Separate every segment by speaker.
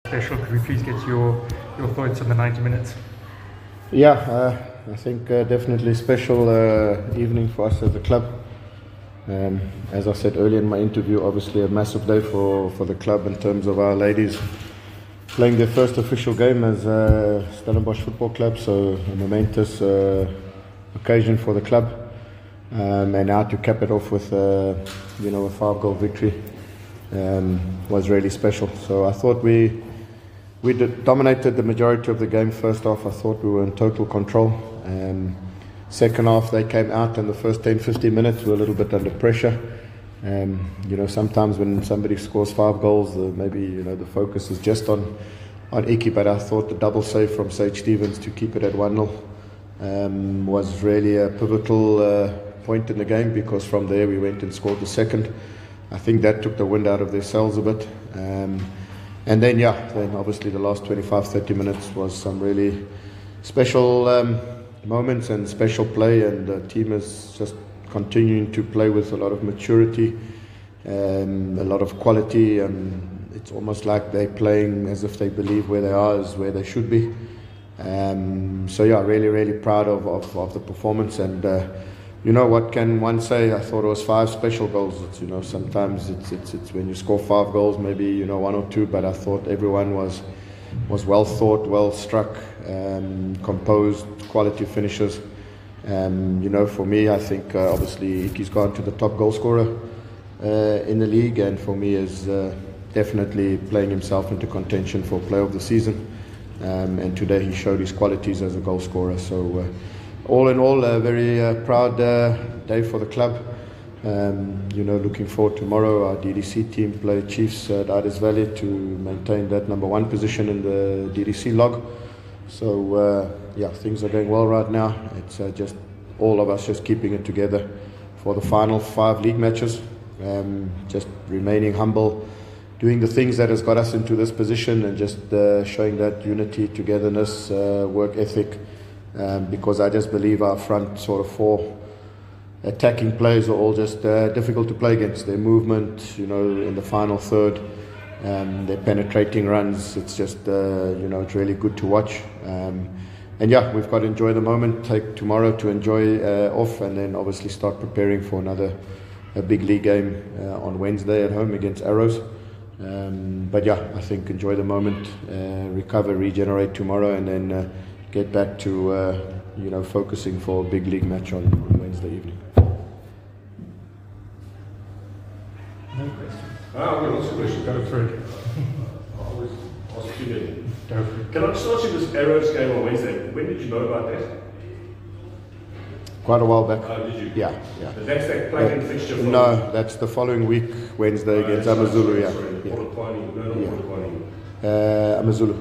Speaker 1: Special, could we please get your thoughts on the 90 minutes?
Speaker 2: Yeah, I think definitely special evening for us as a club. As I said earlier in my interview, obviously a massive day for the club in terms of our ladies playing their first official game as Stellenbosch Football Club, so a momentous occasion for the club. And now to cap it off with a 5-goal victory was really special. So I thought we dominated the majority of the game. First half, I thought we were in total control. Second half, they came out, and the first 10-15 minutes were a little bit under pressure. Sometimes when somebody scores 5 goals, maybe the focus is just on Iki. But I thought the double save from Sage Stevens to keep it at 1-0 was really a pivotal point in the game, because from there we went and scored the second. I think that took the wind out of their sails a bit. And then obviously the last 25-30 minutes was some really special moments and special play, and the team is just continuing to play with a lot of maturity, a lot of quality, and it's almost like they're playing as if they believe where they are is where they should be. Really, really proud of the performance. And what can one say? I thought it was 5 special goals. Sometimes it's when you score 5 goals, maybe 1 or 2, but I thought everyone was well thought, well struck, composed, quality finishes. For me, I think obviously Iki's gone to the top goal scorer in the league, and for me is definitely playing himself into contention for player of the season. And today he showed his qualities as a goal scorer. So all in all, a very proud day for the club. Looking forward tomorrow. Our DDC team play Chiefs at Ardis Valley to maintain that number 1 position in the DDC log. So things are going well right now. It's just all of us just keeping it together for the final 5 league matches. Just remaining humble, doing the things that has got us into this position, and just showing that unity, togetherness, work ethic. Because I just believe our front sort of 4 attacking players are all just difficult to play against. Their movement, in the final third, their penetrating runs, it's just, it's really good to watch. We've got to enjoy the moment, take tomorrow to enjoy off, and then obviously start preparing for a big league game on Wednesday at home against Arrows. I think enjoy the moment, recover, regenerate tomorrow, and then get back to focusing for a big league match on Wednesday evening.
Speaker 1: No questions.
Speaker 3: I'm going to ask a question.
Speaker 1: Go for it.
Speaker 3: I always ask you then. Can I just ask you this Arrows game on Wednesday? When did you know about that?
Speaker 2: Quite a while back.
Speaker 3: Oh, did you?
Speaker 2: Yeah.
Speaker 3: But that's that play-in fixture from...
Speaker 2: No, that's the following week, Wednesday against Amazulu.
Speaker 3: Polokwane.
Speaker 2: Amazulu.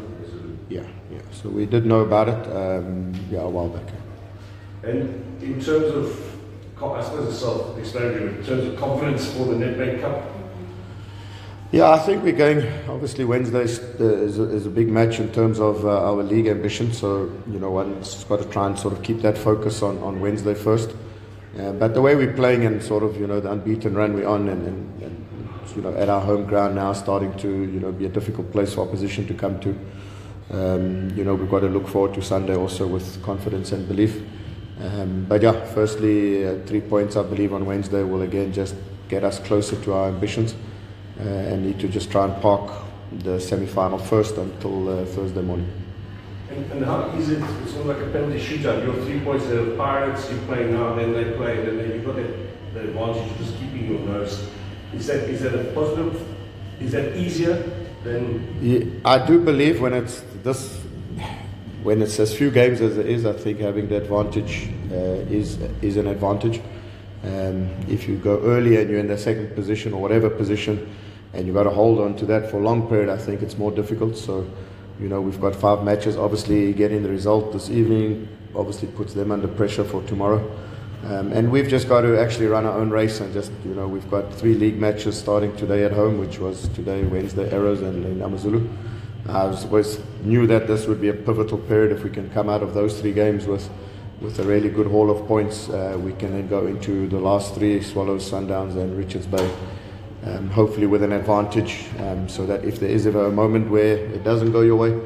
Speaker 2: Yeah. So we did know about it, a while back.
Speaker 3: And in terms of, I suppose it's self-explanatory, in terms of confidence for the Nedbank Cup?
Speaker 2: Yeah, I think we're going, obviously Wednesday is a big match in terms of our league ambition, so one's got to try and sort of keep that focus on Wednesday first. But the way we're playing, and sort of the unbeaten run we're on, and at our home ground now, starting to be a difficult place for opposition to come to. We've got to look forward to Sunday also with confidence and belief. Firstly, 3 points I believe on Wednesday will again just get us closer to our ambitions, and need to just try and park the semi-final first until Thursday morning.
Speaker 3: And how is it? It's sort of like a penalty shootout. You're 3 points ahead of the Pirates. You play now, then they play, and then you've got the advantage of just keeping your nose. Is that a positive? Is that easier than?
Speaker 2: Yeah, I do believe when it's as few games as it is, I think having the advantage is an advantage. If you go early and you're in the second position or whatever position, and you've got to hold on to that for a long period, I think it's more difficult. So, we've got 5 matches. Obviously, getting the result this evening obviously puts them under pressure for tomorrow. And we've just got to actually run our own race, and just, we've got 3 league matches starting today at home, which was today, Wednesday, Arrows, and then Amazulu. I always knew that this would be a pivotal period. If we can come out of those 3 games with a really good haul of points, we can then go into the last 3, Swallows, Sundowns, and Richards Bay. hopefully with an advantage, so that if there is ever a moment where it doesn't go your way,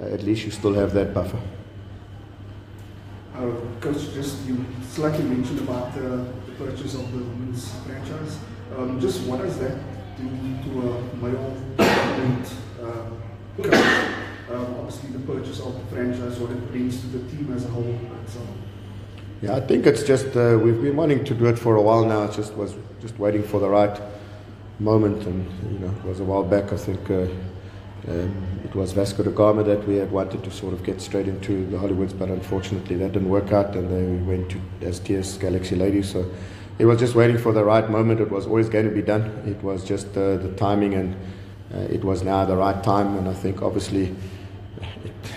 Speaker 2: at least you still have that buffer.
Speaker 4: Coach, just you slightly mentioned about the purchase of the women's franchise. Just what does that do to a male dominant coach? Obviously, the purchase of the franchise, what it brings to the team as a whole. So.
Speaker 2: Yeah, I think it's just we've been wanting to do it for a while now. It just was just waiting for the right moment, and it was a while back. I think it was Vasco da Gama that we had wanted to sort of get straight into the Hollywoods, but unfortunately that didn't work out, and they went to STS Galaxy Ladies. So it was just waiting for the right moment. It was always going to be done. It was just the timing, and it was now the right time. And I think obviously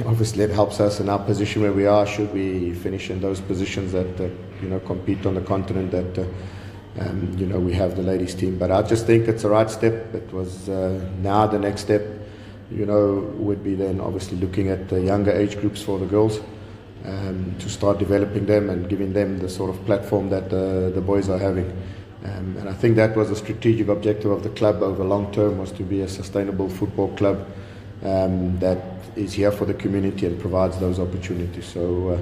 Speaker 2: it helps us in our position where we are. Should we finish in those positions that compete on the continent, that we have the ladies team. But I just think it's the right step. It was now the next step. Would be then obviously looking at the younger age groups for the girls, to start developing them and giving them the sort of platform that the boys are having. And I think that was a strategic objective of the club over long term, was to be a sustainable football club that is here for the community and provides those opportunities. So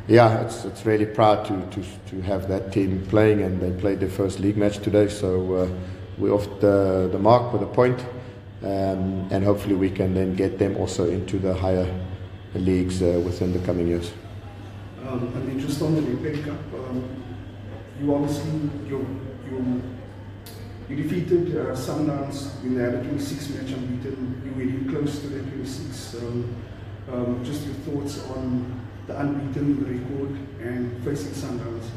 Speaker 2: it's really proud to have that team playing, and they played their first league match today. So we're off the mark with a point. And hopefully we can then get them also into the higher leagues within the coming years.
Speaker 4: And then just on the Nedbank Cup, you obviously you defeated Sundowns in the 26 match unbeaten. You were really close to that 26. Just your thoughts on the unbeaten record and facing Sundowns.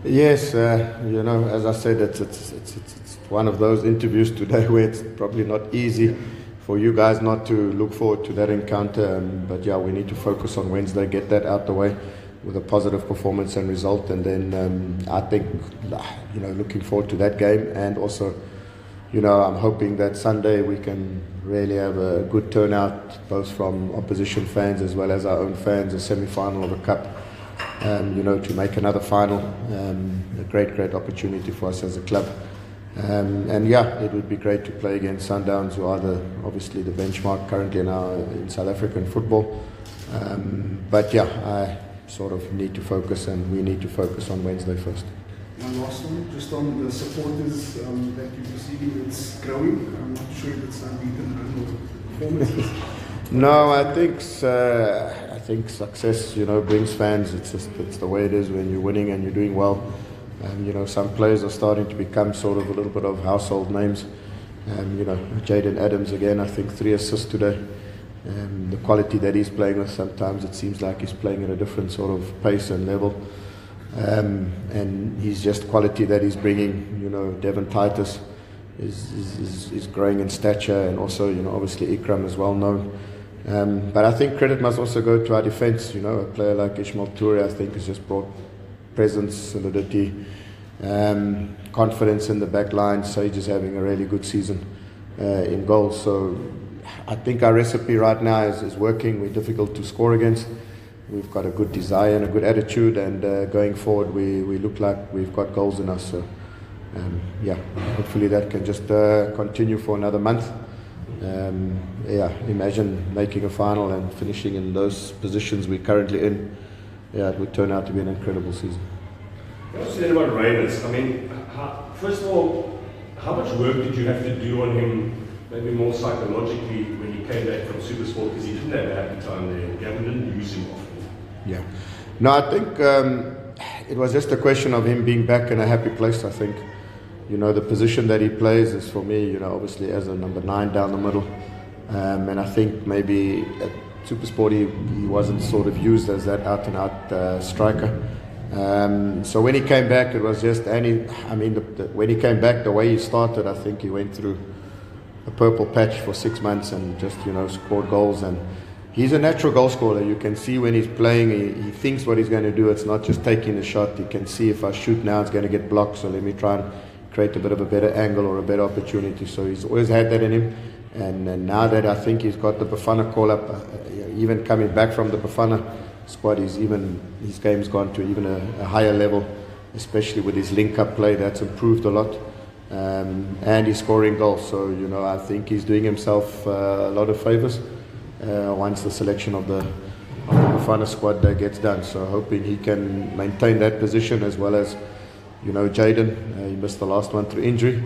Speaker 2: Yes, as I said, it's one of those interviews today where it's probably not easy for you guys not to look forward to that encounter. But yeah, we need to focus on Wednesday, get that out the way with a positive performance and result. And then I think, looking forward to that game. And also, I'm hoping that Sunday we can really have a good turnout, both from opposition fans as well as our own fans, a semi-final of a cup. To make another final, a great opportunity for us as a club. It would be great to play against Sundowns, who are obviously the benchmark currently now in South African football. I sort of need to focus, and we need to focus on Wednesday first.
Speaker 4: One last one, just on the supporters that you're receiving, it's growing. I'm not sure if it's unbeaten performances.
Speaker 2: No, I think success, brings fans. It's the way it is when you're winning and you're doing well. Some players are starting to become sort of a little bit of household names. Jaden Adams again, I think 3 assists today. The quality that he's playing with, sometimes it seems like he's playing at a different sort of pace and level. And he's just quality that he's bringing. Devon Titus is growing in stature, and also obviously Ikram is well known. But I think credit must also go to our defence. A player like Ishmael Toure, I think, has just brought presence, solidity, confidence in the back line. Sage is having a really good season in goals. So I think our recipe right now is working. We're difficult to score against. We've got a good desire and a good attitude, and going forward we look like we've got goals in us. So hopefully that can just continue for another month. Imagine making a final and finishing in those positions we're currently in. It would turn out to be an incredible season.
Speaker 3: You also said about Reynolds. I mean, first of all, how much work did you have to do on him, maybe more psychologically, when he came back from Supersport, because he didn't have a happy time there. Gavin didn't use him often.
Speaker 2: Yeah. No, I think it was just a question of him being back in a happy place, I think. The position that he plays is, for me, obviously as a number 9 down the middle. And I think maybe at Supersport he wasn't sort of used as that out-and-out striker. So when he came back, it was just when he came back, the way he started, I think he went through a purple patch for 6 months and just, scored goals. And he's a natural goal scorer. You can see when he's playing, he thinks what he's going to do. It's not just taking the shot. You can see, if I shoot now, it's going to get blocked, so let me try and create a bit of a better angle or a better opportunity. So he's always had that in him. And now that I think he's got the Bafana call-up, even coming back from the Bafana squad, his game's gone to even a higher level, especially with his link-up play. That's improved a lot. and he's scoring goals. So, you know, I think he's doing himself a lot of favours once the selection of the Polokwane squad gets done. So hoping he can maintain that position, as well as, you know, Jaden. He missed the last one through injury.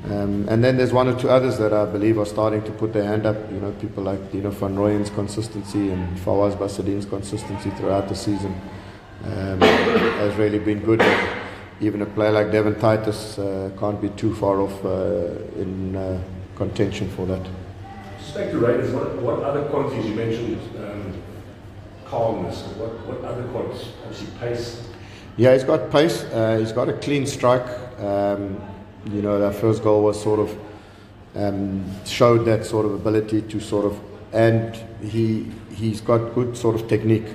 Speaker 2: And then there's one or two others that I believe are starting to put their hand up. You know, people like Dino van Rooyen's consistency and Fawaz Basadin's consistency throughout the season has really been good. Even a player like Devon Titus can't be too far off in contention for that.
Speaker 3: Just back to Raiders, what other qualities you mentioned? Calmness. What other qualities? Obviously pace.
Speaker 2: Yeah, he's got pace. He's got a clean strike. You know, that first goal was sort of showed that sort of ability to sort of, and he's got good sort of technique.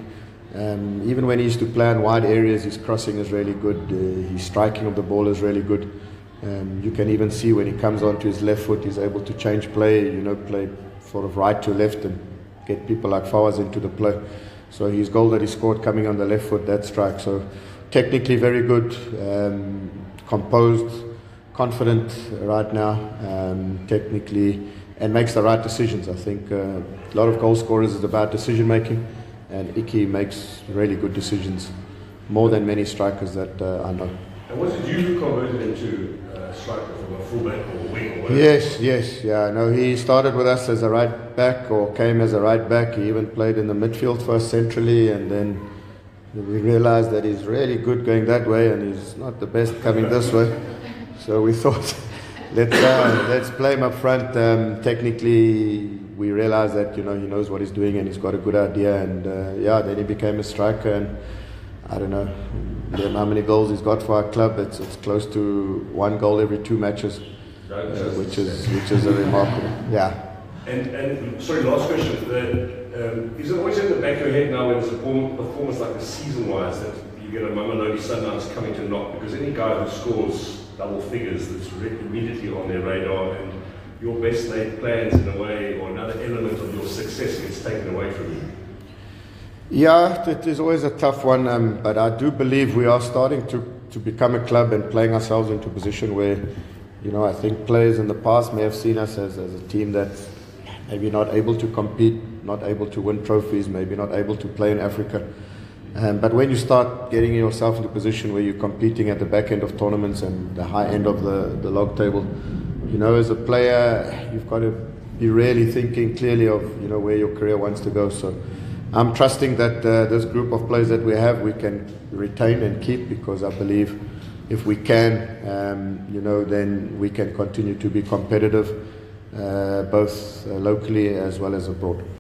Speaker 2: Even when he used to play in wide areas, his crossing is really good. His striking of the ball is really good. You can even see when he comes onto his left foot, he's able to change play. You know, play sort of right to left and get people like Fawaz into the play. So his goal that he scored coming on the left foot, that strike. So technically very good, composed, confident right now, technically, and makes the right decisions. I think a lot of goal scorers is about decision making, and Iki makes really good decisions, more than many strikers that I know.
Speaker 3: And was it you who converted into a striker from a fullback or a wing or whatever?
Speaker 2: Yes, yeah. No, he started with us as a right back, or came as a right back. He even played in the midfield first centrally, and then we realised that he's really good going that way, and he's not the best coming this way. So we thought, let's play him up front. Technically, we realised that, you know, he knows what he's doing and he's got a good idea. And yeah, then he became a striker. And I don't know how many goals he's got for our club. It's close to 1 goal every 2 matches, which is a remarkable. Yeah.
Speaker 3: And sorry, last question. Is it always in the back of your head now when it's a performance like the season-wise that you get a Mamelodi Sundowns coming to knock? Because any guy who scores double figures, that's immediately on their radar, and your best laid plans in a way, or another element of your success gets taken away from you.
Speaker 2: Yeah, it is always a tough one, but I do believe we are starting to become a club and playing ourselves into a position where, you know, I think players in the past may have seen us as a team that's maybe not able to compete, not able to win trophies, maybe not able to play in Africa. But when you start getting yourself into a position where you're competing at the back end of tournaments and the high end of the log table, you know, as a player, you've got to be really thinking clearly of, you know, where your career wants to go. So I'm trusting that this group of players that we have, we can retain and keep, because I believe if we can, you know, then we can continue to be competitive, both locally as well as abroad.